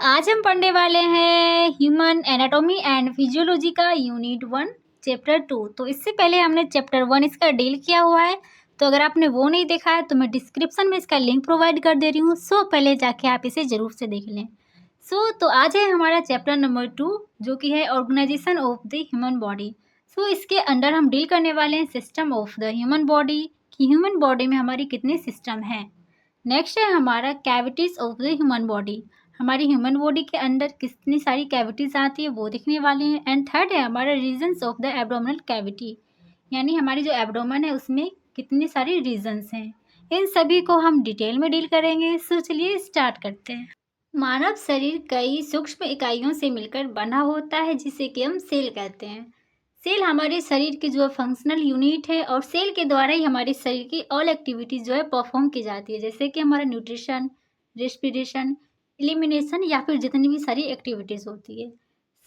आज हम पढ़ने वाले हैं ह्यूमन एनाटॉमी एंड फिजियोलॉजी का यूनिट 1 चैप्टर 2। तो इससे पहले हमने चैप्टर 1 इसका डील किया हुआ है, तो अगर आपने वो नहीं देखा है तो मैं डिस्क्रिप्शन में इसका लिंक प्रोवाइड कर दे रही हूँ। सो पहले जाके आप इसे ज़रूर से देख लें। तो आज है हमारा चैप्टर नंबर 2 जो कि है organization of the human body. इसके अंदर हम डील करने वाले हैं system of the human body कि ह्यूमन बॉडी में हमारी कितने सिस्टम हैं। नेक्स्ट है हमारा cavities of the human body, हमारी ह्यूमन बॉडी के अंदर कितनी सारी कैविटीज़ आती है वो देखने वाले हैं। एंड थर्ड है हमारा regions of the abdominal cavity, यानी हमारी जो एब्डोमेन है उसमें कितनी सारी रीजन्स हैं। इन सभी को हम डिटेल में डील करेंगे। चलिए स्टार्ट करते हैं। मानव शरीर कई सूक्ष्म इकाइयों से मिलकर बना होता है जिसे कि हम सेल कहते हैं। सेल हमारे शरीर की जो फंक्शनल यूनिट है और सेल के द्वारा ही हमारे शरीर की ऑल एक्टिविटीज़ जो है परफॉर्म की जाती है, जैसे कि हमारा न्यूट्रिशन, रेस्पिरेशन, एलिमिनेशन या फिर जितनी भी सारी एक्टिविटीज़ होती है।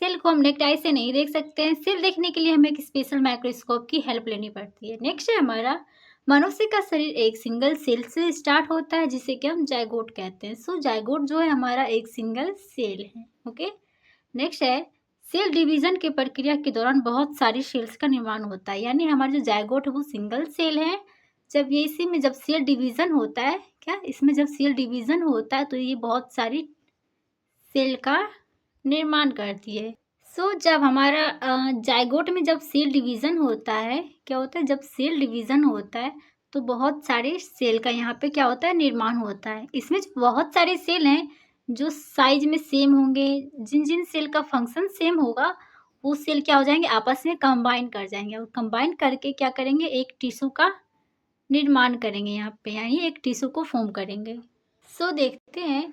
सेल को हम नेक्ड आई से नहीं देख सकते हैं। सेल देखने के लिए हमें एक स्पेशल माइक्रोस्कोप की हेल्प लेनी पड़ती है। नेक्स्ट है हमारा मनुष्य का शरीर एक सिंगल सेल से स्टार्ट होता है जिसे कि हम जाइगोट कहते हैं। जाइगोट जो है हमारा एक सिंगल सेल है। ओके, नेक्स्ट है सेल डिवीजन की प्रक्रिया के दौरान बहुत सारी सेल्स का निर्माण होता है, यानी हमारा जो जाइगोट है वो सिंगल सेल है। जब ये इसी में जब सेल डिवीज़न होता है, इसमें जब सेल डिवीज़न होता है तो ये बहुत सारी सेल का निर्माण करती है। जब हमारा जाइगोट में जब सेल डिवीज़न होता है, क्या होता है, जब सेल डिवीज़न होता है तो बहुत सारे सेल का यहाँ पे क्या होता है, निर्माण होता है। इसमें जो बहुत सारे सेल हैं जो साइज में सेम होंगे, जिन जिन सेल का फंक्शन सेम होगा वो सेल क्या हो जाएंगे, आपस में कंबाइन कर जाएंगे और कंबाइन करके क्या करेंगे, एक टिश्यू का निर्माण करेंगे यहाँ पे, यानी एक टिश्यू को फॉर्म करेंगे। देखते हैं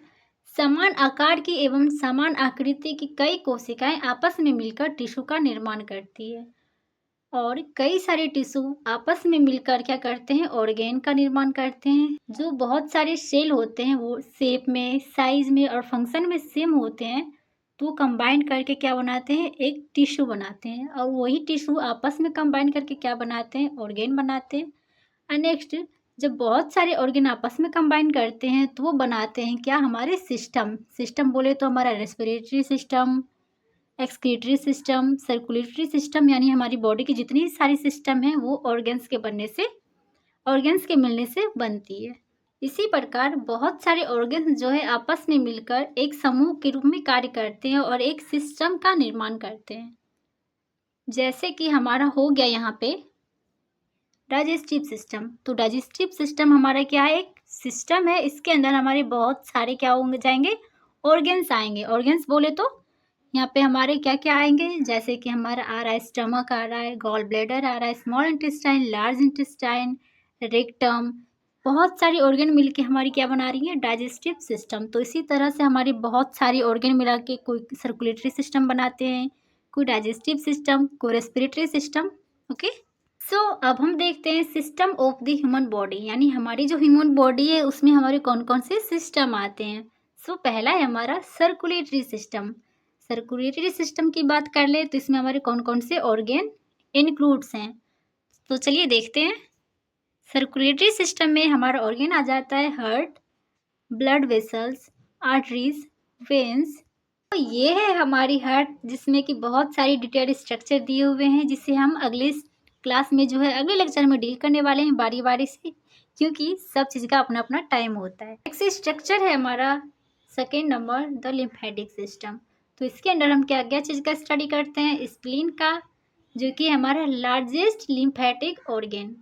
समान आकार की एवं समान आकृति की कई कोशिकाएं आपस में मिलकर टिश्यू का निर्माण करती है और कई सारे टिश्यू आपस में मिलकर क्या करते हैं, ऑर्गेन का निर्माण करते हैं। जो बहुत सारे सेल होते हैं वो शेप में, साइज में और फंक्शन में सेम होते हैं, तो कंबाइन करके क्या बनाते हैं, एक टिश्यू बनाते हैं और वही टिश्यू आपस में कंबाइन करके क्या बनाते हैं, ऑर्गेन बनाते हैं। और नेक्स्ट जब बहुत सारे ऑर्गेन आपस में कंबाइन करते हैं तो वो बनाते हैं क्या, हमारे सिस्टम बोले तो हमारा respiratory system, excretory system, circulatory system, यानी हमारी बॉडी की जितनी सारी सिस्टम है वो ऑर्गेन्स के मिलने से बनती है। इसी प्रकार बहुत सारे ऑर्गेन्स जो है आपस में मिलकर एक समूह के रूप में कार्य करते हैं और एक सिस्टम का निर्माण करते हैं। जैसे कि हमारा हो गया यहाँ पे डाइजेस्टिव सिस्टम। तो डाइजेस्टिव सिस्टम हमारा क्या है, एक सिस्टम है, इसके अंदर हमारे बहुत सारे क्या होंगे, जाएंगे ऑर्गेन्स आएंगे। ऑर्गेन्स बोले तो यहाँ पे हमारे क्या क्या आएंगे, जैसे कि हमारा आ रहा है स्टमक, आ रहा है गॉल ब्लैडर, आ रहा है small intestine, large intestine, rectum, बहुत सारी ऑर्गेन मिलके हमारी क्या बना रही है, डाइजेस्टिव सिस्टम। तो इसी तरह से हमारी बहुत सारी ऑर्गेन मिला के कोई सर्कुलेटरी सिस्टम बनाते हैं, कोई डाइजेस्टिव सिस्टम, कोई रेस्पिरेटरी सिस्टम। ओके, अब हम देखते हैं system of the human body, यानी हमारी जो ह्यूमन बॉडी है उसमें हमारे कौन कौन से सिस्टम आते हैं। पहला है हमारा सर्कुलेटरी सिस्टम। सर्कुलेटरी सिस्टम की बात कर ले तो इसमें हमारे कौन कौन से ऑर्गेन इंक्लूड्स हैं। तो चलिए देखते हैं। सर्कुलेटरी सिस्टम में हमारा ऑर्गेन आ जाता है heart, blood vessels, arteries, veins. तो ये है हमारी हार्ट, जिसमें कि बहुत सारी डिटेल स्ट्रक्चर दिए हुए हैं जिसे हम अगले क्लास में जो है अगले लेक्चर में डील करने वाले हैं बारी बारी से, क्योंकि सब चीज़ का अपना अपना टाइम होता है। नेक्स्ट स्ट्रक्चर है हमारा second number the lymphatic system. तो इसके अंदर हम क्या क्या चीज़ का स्टडी करते हैं, स्प्लीन का, जो कि हमारा लार्जेस्ट लिम्फेटिक ऑर्गेन।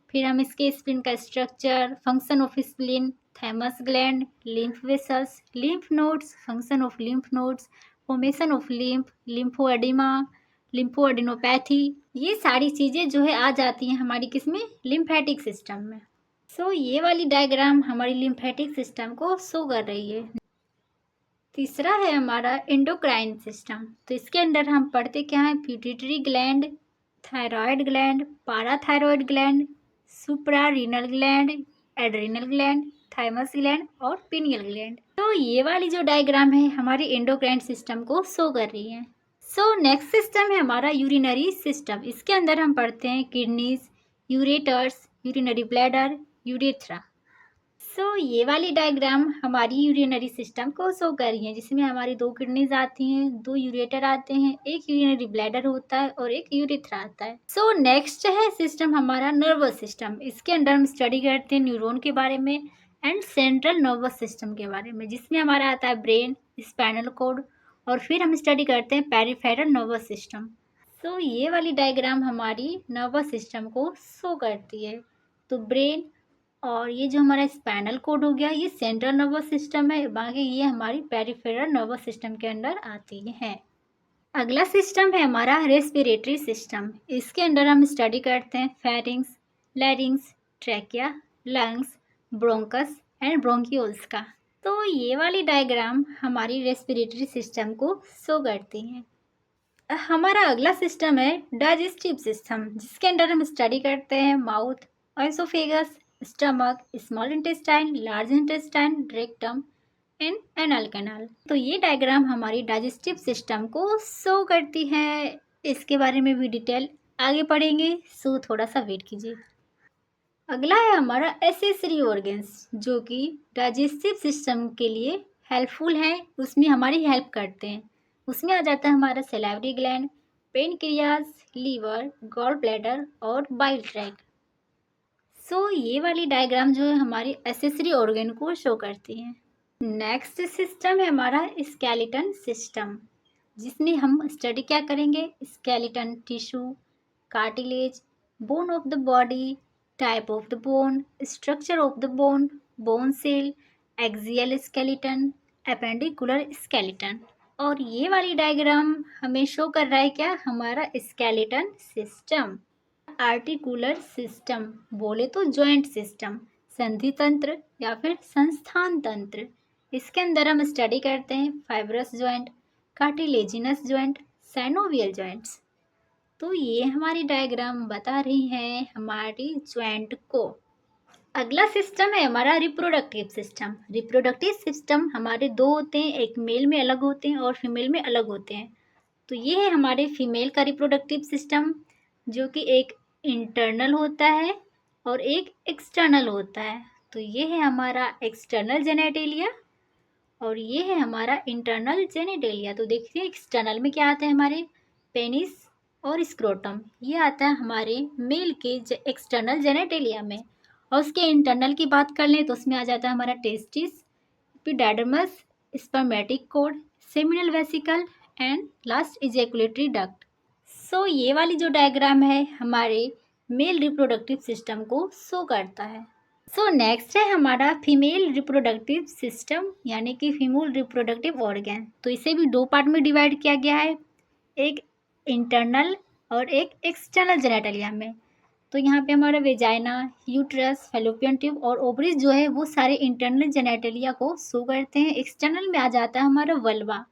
फिर हम इसके स्प्लीन का structure, function of spleen, thymus gland, lymph vessels, lymph nodes, function of lymph nodes, formation of lymph, lymphoedema, lymphadenopathy, ये सारी चीज़ें जो है आ जाती हैं हमारी किसमें, लिम्फेटिक सिस्टम में। ये वाली डायग्राम हमारी लिम्फेटिक सिस्टम को शो कर रही है। तीसरा है हमारा एंडोक्राइन सिस्टम। तो इसके अंदर हम पढ़ते क्या है, pituitary gland, thyroid gland, parathyroid gland, suprarenal gland, adrenal gland, thymus gland और पिनियल ग्लैंड। तो ये वाली जो डायग्राम है हमारी एंडोक्राइन सिस्टम को शो कर रही है। नेक्स्ट सिस्टम है हमारा यूरिनरी सिस्टम। इसके अंदर हम पढ़ते हैं kidneys, ureters, urinary bladder, urethra. ये वाली डायग्राम हमारी यूरिनरी सिस्टम को शो कर रही है, जिसमें हमारी 2 किडनीज आती हैं, 2 यूरेटर आते हैं, एक यूरिनरी ब्लैडर होता है और एक यूरेथ्रा आता है। नेक्स्ट है सिस्टम हमारा नर्वस सिस्टम। इसके अंदर हम स्टडी करते हैं न्यूरॉन के बारे में एंड सेंट्रल नर्वस सिस्टम के बारे में, जिसमें हमारा आता है ब्रेन, स्पाइनल कॉर्ड और फिर हम स्टडी करते हैं पेरिफेरल नर्वस सिस्टम। ये वाली डायग्राम हमारी नर्वस सिस्टम को शो करती है। तो ब्रेन और ये जो हमारा स्पाइनल कॉर्ड हो गया, ये सेंट्रल नर्वस सिस्टम है, बाकी ये हमारी पेरिफेरल नर्वस सिस्टम के अंडर आती है। अगला सिस्टम है हमारा रेस्पिरेटरी सिस्टम। इसके अंदर हम स्टडी करते हैं pharynx, लैरिंग्स, trachea, lungs, bronchus and bronchioles का। ये वाली डायग्राम हमारी रेस्पिरेटरी सिस्टम को शो करती है। हमारा अगला सिस्टम है डाइजेस्टिव सिस्टम, जिसके अंदर हम स्टडी करते हैं mouth, oesophagus, stomach, small intestine, large intestine, rectum and anal canal. ये डायग्राम हमारी डाइजेस्टिव सिस्टम को शो करती है। इसके बारे में भी डिटेल आगे पढ़ेंगे, थोड़ा सा वेट कीजिए। अगला है हमारा एसेसरी ऑर्गन्स, जो कि डाइजेस्टिव सिस्टम के लिए हेल्पफुल हैं, उसमें हमारी हेल्प करते हैं। उसमें आ जाता है हमारा salivary gland, pancreas, liver, gall bladder और बाइल ट्रैक्ट। ये वाली डायग्राम जो है हमारी एसेसरी ऑर्गन को शो करती है। नेक्स्ट सिस्टम है हमारा स्केलेटन सिस्टम, जिसमें हम स्टडी क्या करेंगे, skeleton tissue, cartilage, bone of the body, type of the bone, structure of the bone, bone cell, axial skeleton, appendicular skeleton. और ये वाली डायग्राम हमें शो कर रहा है क्या, हमारा स्केलेटन सिस्टम। आर्टिकुलर सिस्टम बोले तो जॉइंट सिस्टम, संधि तंत्र या फिर संस्थान तंत्र। इसके अंदर हम स्टडी करते हैं fibrous joint, cartilaginous joint, synovial joints. ये हमारी डायग्राम बता रही है हमारी जॉइंट को। अगला सिस्टम है हमारा रिप्रोडक्टिव सिस्टम। रिप्रोडक्टिव सिस्टम हमारे 2 होते हैं, एक मेल में अलग होते हैं और फीमेल में अलग होते हैं। ये है हमारे फीमेल का रिप्रोडक्टिव सिस्टम, जो कि एक इंटरनल होता है और एक एक्सटर्नल होता है। ये है हमारा एक्सटर्नल जेनेटेलिया और ये है हमारा इंटरनल जेनेटेलिया। देखिए एक्सटर्नल में क्या आता है, हमारे पेनिस और स्क्रोटम, ये आता है हमारे मेल के एक्सटर्नल जेनेटेलिया में। और उसके इंटरनल की बात कर लें तो उसमें आ जाता है हमारा testis, epidermis, spermatic code, seminal vesicle and last ejaculatory duct. ये वाली जो डायग्राम है हमारे मेल रिप्रोडक्टिव सिस्टम को शो करता है। नेक्स्ट है हमारा फीमेल रिप्रोडक्टिव सिस्टम, यानी कि फीमेल रिप्रोडक्टिव ऑर्गन। इसे भी 2 पार्ट में डिवाइड किया गया है, एक इंटरनल और एक एक्सटर्नल जेनेटेलिया में। यहाँ पे हमारा वेजाइना, यूट्रस, फैलोपियन ट्यूब और ओवरीज जो है वो सारे इंटरनल जेनेटेलिया को शो करते हैं। एक्सटर्नल में आ जाता है हमारा वल्वा।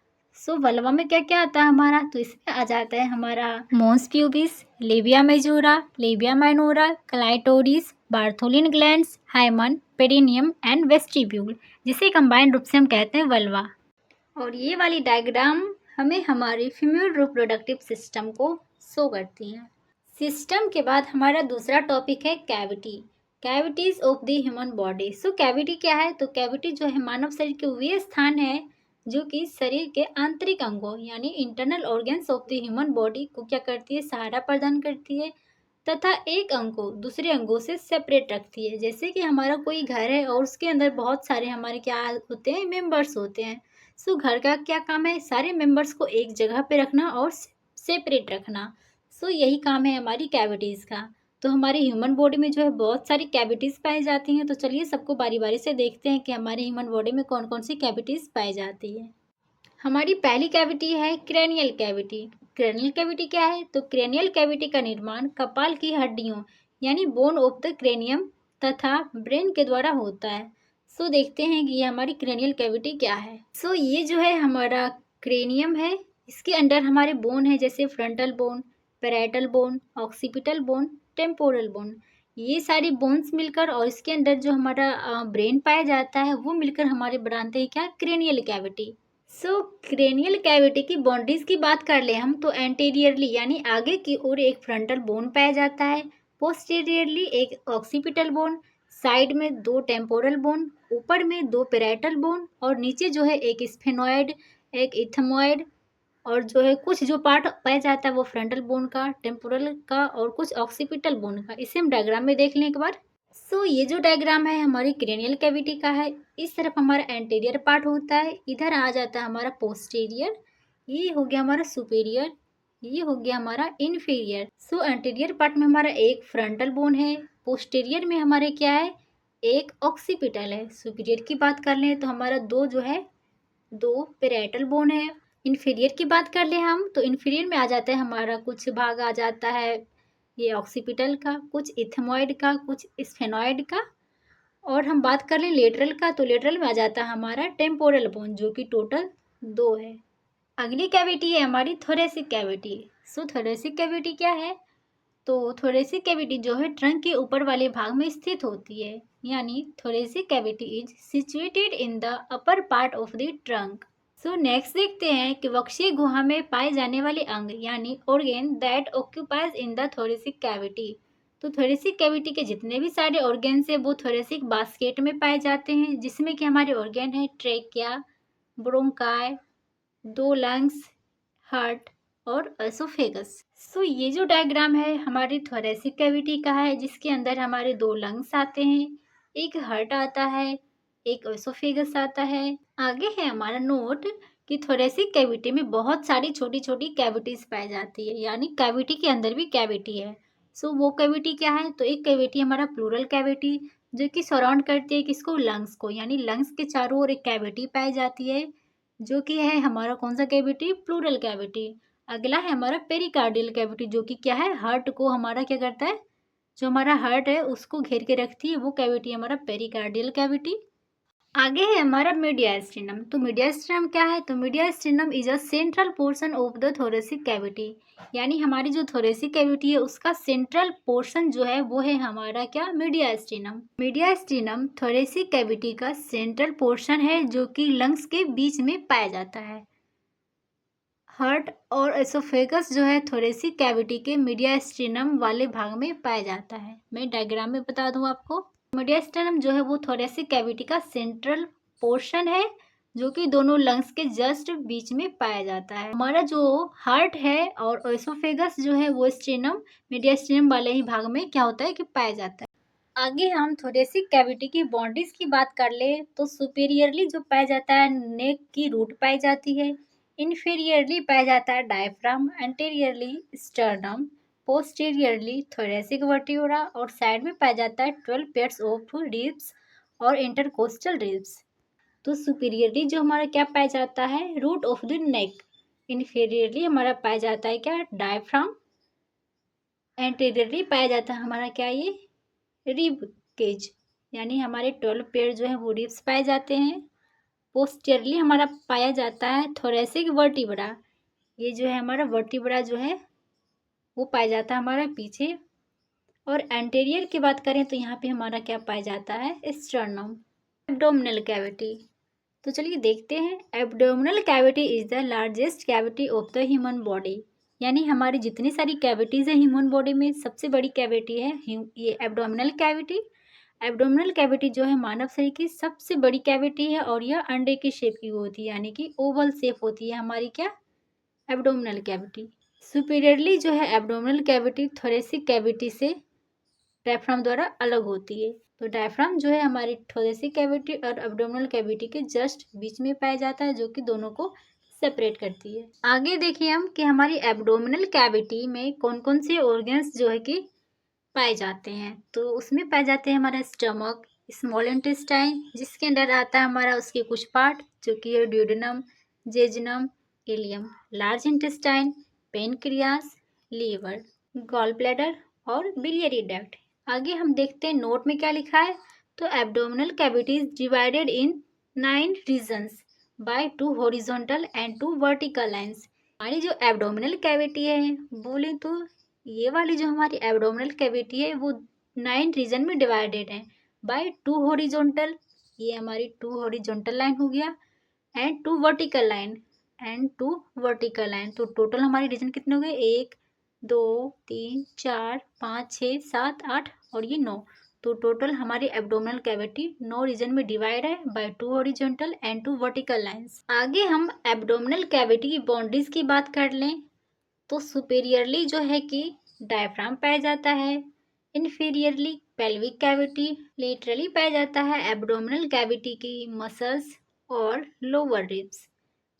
वल्वा में क्या क्या आता है हमारा, इसमें आ जाता है हमारा mons pubis, labia majora, labia minora, clitoris, Bartholin glands, hymen, perineum and vestibule, जिसे कंबाइंड रूप से हम कहते हैं वल्वा। और ये वाली डायग्राम हमें हमारी फीमेल रिप्रोडक्टिव सिस्टम को शो करती है। सिस्टम के बाद हमारा दूसरा टॉपिक है cavity, cavities of the human body. Cavity क्या है, कैविटी जो है मानव शरीर के वे स्थान है जो कि शरीर के आंतरिक अंगों यानी internal organs of the human body को क्या करती है, सहारा प्रदान करती है तथा एक अंग को दूसरे अंगों से सेपरेट रखती है। जैसे कि हमारा कोई घर है और उसके अंदर बहुत सारे हमारे क्या होते हैं, मेंबर्स होते हैं। घर का क्या काम है, सारे मेंबर्स को एक जगह पे रखना और सेपरेट रखना। यही काम है हमारी कैविटीज़ का। हमारे ह्यूमन बॉडी में जो है बहुत सारी कैविटीज़ पाई जाती हैं। चलिए सबको बारी बारी से देखते हैं कि हमारे ह्यूमन बॉडी में कौन कौन सी कैविटीज़ पाई जाती है। हमारी पहली कैविटी है क्रेनियल कैविटी। क्रेनियल कैविटी क्या है, क्रेनियल कैविटी का निर्माण कपाल की हड्डियों यानी बोन ऑफ द क्रेनियम तथा ब्रेन के द्वारा होता है। देखते हैं कि ये हमारी क्रेनियल कैविटी क्या है। ये जो है हमारा क्रेनियम है, इसके अंदर हमारे बोन है, जैसे frontal bone, parietal bone, occipital bone, temporal bone. ये सारी बोन्स मिलकर और इसके अंदर जो हमारा ब्रेन पाया जाता है वो मिलकर हमारे बनाते हैं क्या, क्रेनियल कैविटी। क्रेनियल कैविटी की बाउंड्रीज की बात कर ले हम एंटीरियरली यानी आगे की ओर एक फ्रंटल बोन पाया जाता है, पोस्टीरियरली एक ऑक्सीपिटल बोन, साइड में 2 टेम्पोरल बोन, ऊपर में 2 पैराइटल बोन और नीचे जो है एक स्फेनॉइड, एक इथमॉइड और जो है कुछ जो पार्ट पाया जाता है वो फ्रंटल बोन का, टेम्पोरल का और कुछ ऑक्सीपिटल बोन का। इसे हम डायग्राम में देख लें एक बार। सो ये जो डायग्राम है हमारी क्रेनियल कैविटी का है। इस तरफ हमारा एंटीरियर पार्ट होता है, इधर आ जाता है हमारा पोस्टीरियर, ये हो गया हमारा सुपीरियर, ये हो गया हमारा इन्फीरियर। सो एंटीरियर पार्ट में हमारा एक फ्रंटल बोन है, पोस्टीरियर में हमारे क्या है, एक ऑक्सीपिटल है। सुपीरियर की बात कर लें तो हमारा दो जो है 2 पैराइटल बोन है। इन्फीरियर की बात कर लें हम तो इन्फीरियर में आ जाता है हमारा कुछ भाग आ जाता है ये ऑक्सीपिटल का, कुछ इथमॉइड का, कुछ स्फेनॉइड का। और हम बात कर लें लेटरल का तो लेटरल में आ जाता है हमारा टेम्पोरल बोन जो कि टोटल 2 है। अगली कैविटी है हमारी थोरेसिक कैविटी। सो थोरेसिक कैविटी क्या है, तो थोरेसिक कैविटी जो है ट्रंक के ऊपर वाले भाग में स्थित होती है, यानी thoracic cavity is situated in the upper part of the trunk. So next देखते हैं कि वक्षीय गुहा में पाए जाने वाले अंग यानी organ that occupies in the thoracic cavity. तो थोरेसिक कैविटी के जितने भी सारे ऑर्गेन्स है वो थोरेसिक बास्केट में पाए जाते हैं, जिसमें कि हमारे ऑर्गेन है ट्रेकिया, ब्रोंकाई, 2 लंग्स, हार्ट और एसोफेगस। सो ये जो डायग्राम है हमारी थोरेसिक कैविटी का है, जिसके अंदर हमारे 2 लंग्स आते हैं, एक हार्ट आता है, एक एसोफेगस आता है। आगे है हमारा नोट कि थोरेसिक कैविटी में बहुत सारी छोटी छोटी कैविटीज पाई जाती है, यानी कैविटी के अंदर भी कैविटी है। सो वो कैविटी क्या है, तो एक कैविटी हमारा प्लूरल कैविटी जो कि सराउंड करती है किसको, लंग्स को, यानी लंग्स के चारों ओर एक कैविटी पाई जाती है जो कि है हमारा कौन सा कैविटी, प्लूरल कैविटी। अगला है हमारा पेरिकार्डियल कैविटी जो कि क्या है, हार्ट को हमारा क्या करता है, जो हमारा हार्ट है उसको घेर के रखती है, वो कैविटी हमारा पेरिकार्डियल कैविटी। आगे है हमारा मीडियास्टिनम। तो मीडियास्टिनम क्या है, तो mediastinum is a central portion of the thoracic cavity, यानी हमारी जो थोरेसिक कैविटी है उसका सेंट्रल पोर्शन जो है वो है हमारा क्या, मीडियास्टिनम। मीडियास्टिनम थोरेसिक कैविटी का सेंट्रल पोर्शन है जो कि लंग्स के बीच में पाया जाता है। हार्ट और एसोफेगस जो है थोरेसिक कैविटी के मीडियास्टिनम वाले भाग में पाया जाता है। मैं डायग्राम में बता दूं आपको, मीडियास्टिनम जो है वो थोरेसिक कैविटी का सेंट्रल पोर्शन है जो कि दोनों लंग्स के जस्ट बीच में पाया जाता है। हमारा जो हार्ट है और एसोफेगस जो है वो स्टेनम मीडियास्टिनम वाले ही भाग में क्या होता है कि पाया जाता है। आगे हम थोरेसिक कैविटी की बाउंड्रीज की बात कर ले तो सुपीरियरली जो पाया जाता है नेक की रूट पाई जाती है, इन्फीरियरली पाया जाता है diaphragm, anteriorly sternum, posteriorly thoracic vertebra और साइड में पाया जाता है 12 पेयर्स ऑफ रिब्स और इंटरकोस्टल रिब्स। तो सुपीरियरली जो हमारा क्या पाया जाता है, root of the neck, inferiorly हमारा पाया जाता है क्या, डायफ्राम, एंटीरियरली पाया जाता है हमारा क्या, ये रिब केज, यानी हमारे 12 पेयर जो है वो रिब्स पाए जाते हैं। पोस्टीरियरली हमारा पाया जाता है थोरेसिक वर्टिब्रा, ये जो है हमारा वर्टिब्रा जो है वो पाया जाता है हमारा पीछे। और एंटीरियर की बात करें तो यहाँ पे हमारा क्या पाया जाता है, स्टर्नम। एब्डोमिनल कैविटी, तो चलिए देखते हैं। Abdominal cavity is the largest cavity of the human body, यानी हमारी जितनी सारी कैविटीज़ है ह्यूमन बॉडी में सबसे बड़ी कैविटी है ये एब्डोमिनल कैविटी। एब्डोमिनल कैविटी जो है मानव शरीर की सबसे बड़ी कैविटी है और यह अंडे की शेप की होती है, यानी कि ओवल शेप होती है हमारी क्या, एब्डोमिनल कैविटी। सुपीरियरली जो है एब्डोमिनल कैविटी थोरेसिक कैविटी से डायफ्राम द्वारा अलग होती है। तो डायफ्राम जो है हमारी थोरेसिक कैविटी और एब्डोमिनल कैविटी के जस्ट बीच में पाया जाता है जो कि दोनों को सेपरेट करती है। आगे देखिए हम कि हमारी एब्डोमिनल कैविटी में कौन कौन से ऑर्गन्स जो है कि पाए जाते हैं। तो उसमें पाए जाते हैं हमारा स्टमक, स्मॉल इंटेस्टाइन जिसके अंदर आता है हमारा उसके कुछ पार्ट जो कि है duodenum, jejunum, ileum, large intestine, pancreas, liver, gall bladder और बिलियरी डक्ट। आगे हम देखते हैं नोट में क्या लिखा है। तो abdominal cavity is divided in 9 regions by 2 horizontal and 2 vertical lines. हमारी जो एब्डोमिनल कैविटी है बोले तो ये वाली जो हमारी एब्डोमिनल कैविटी है वो 9 रीजन में डिवाइडेड है बाय 2 हॉरिजॉन्टल, ये हमारी 2 हॉरिजॉन्टल लाइन हो गया, and 2 vertical line and 2 vertical line. तो टोटल हमारी रीजन कितने हो गए, 1 2 3 4 5 6 7 8 और ये 9, तो टोटल हमारी एब्डोमिनल कैविटी 9 रीजन में डिवाइड है by 2 horizontal and 2 vertical lines. आगे हम एब्डोमिनल कैविटी की बाउंड्रीज की बात कर लें तो सुपेरियरली जो है कि डायफ्राम पाया जाता है, इन्फीरियरली पेल्विक कैविटी, लेटरली पाया जाता है एब्डोमिनल कैविटी की मसल्स और लोअर रिब्स।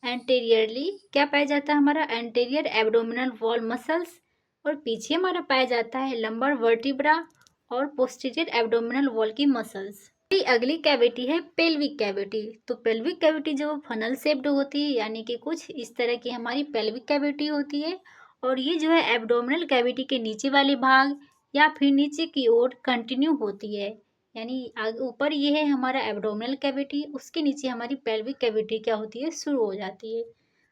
एंटेरियरली क्या पाया जाता है हमारा एंटेरियर एब्डोमिनल वॉल मसल्स, और पीछे हमारा पाया जाता है लंबर वर्टिब्रा और पोस्टीरियर एब्डोमिनल वॉल की मसल्स। अगली कैविटी है पेल्विक कैविटी। तो पेल्विक कैविटी जो फनल शेप्ड होती है, यानी कि कुछ इस तरह की हमारी पेल्विक कैविटी होती है, और ये जो है एब्डोमिनल कैविटी के नीचे वाले भाग या फिर नीचे की ओर कंटिन्यू होती है, यानी ऊपर ये है हमारा एब्डोमिनल कैविटी, उसके नीचे हमारी पेल्विक कैविटी क्या होती है शुरू हो जाती है।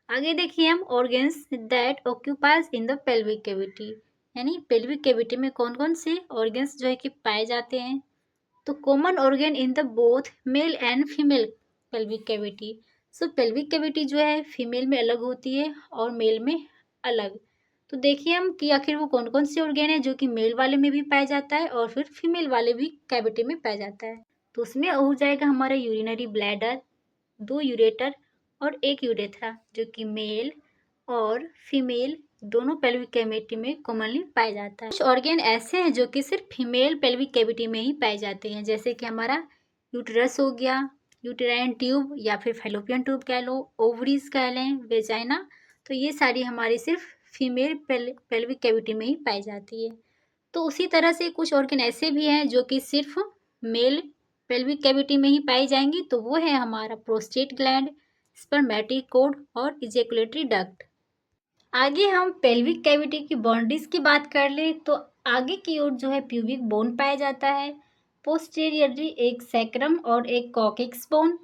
आगे देखिए हम organs that occupies in the pelvic cavity, यानी पेल्विक कैविटी में कौन कौन से ऑर्गन्स जो है कि पाए जाते हैं। तो common organ in the both male and female pelvic cavity. So pelvic cavity जो है फीमेल में अलग होती है और मेल में अलग। तो देखिए हम कि आखिर वो कौन कौन से ऑर्गन है जो कि मेल वाले में भी पाया जाता है और फिर फीमेल वाले भी कैविटी में पाया जाता है। तो उसमें हो जाएगा हमारा यूरिनरी ब्लैडर, 2 यूरेटर और 1 यूरेथ्रा, जो कि मेल और फीमेल दोनों पेल्विक कैविटी में कॉमनली पाया जाता है। कुछ ऑर्गन ऐसे हैं जो कि सिर्फ फीमेल पेल्विक कैविटी में ही पाए जाते हैं, जैसे कि हमारा यूटरस हो गया, यूटेराइन ट्यूब या फिर फैलोपियन ट्यूब कह लो, ओवरीज कह लें, वेजाइना। तो ये सारी हमारी सिर्फ फीमेल पेल्विक कैविटी में ही पाई जाती है। तो उसी तरह से कुछ ऑर्गन ऐसे भी हैं जो कि सिर्फ मेल पेल्विक कैविटी में ही पाई जाएंगी, तो वो है हमारा प्रोस्टेट ग्लैंड, स्पर्मेटिक कोड और इजैकुलेटरी डक्ट। आगे हम पेल्विक कैविटी की बाउंड्रीज की बात कर ले तो आगे की ओर जो है प्यूबिक बोन पाया जाता है, पोस्टेरियरली एक सैक्रम और एक कॉक्सिक्स बोन,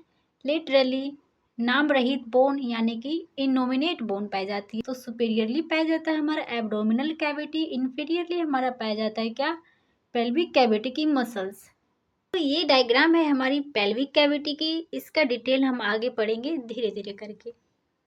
लेटरली नाम रहित बोन यानी कि इनोमिनेट बोन पाई जाती है। तो सुपेरियरली पाया जाता है हमारा एब्डोमिनल कैविटी, इन्फीरियरली हमारा पाया जाता है क्या पेल्विक कैविटी की मसल्स। तो ये डायग्राम है हमारी पेल्विक कैविटी की, इसका डिटेल हम आगे पढ़ेंगे धीरे धीरे करके।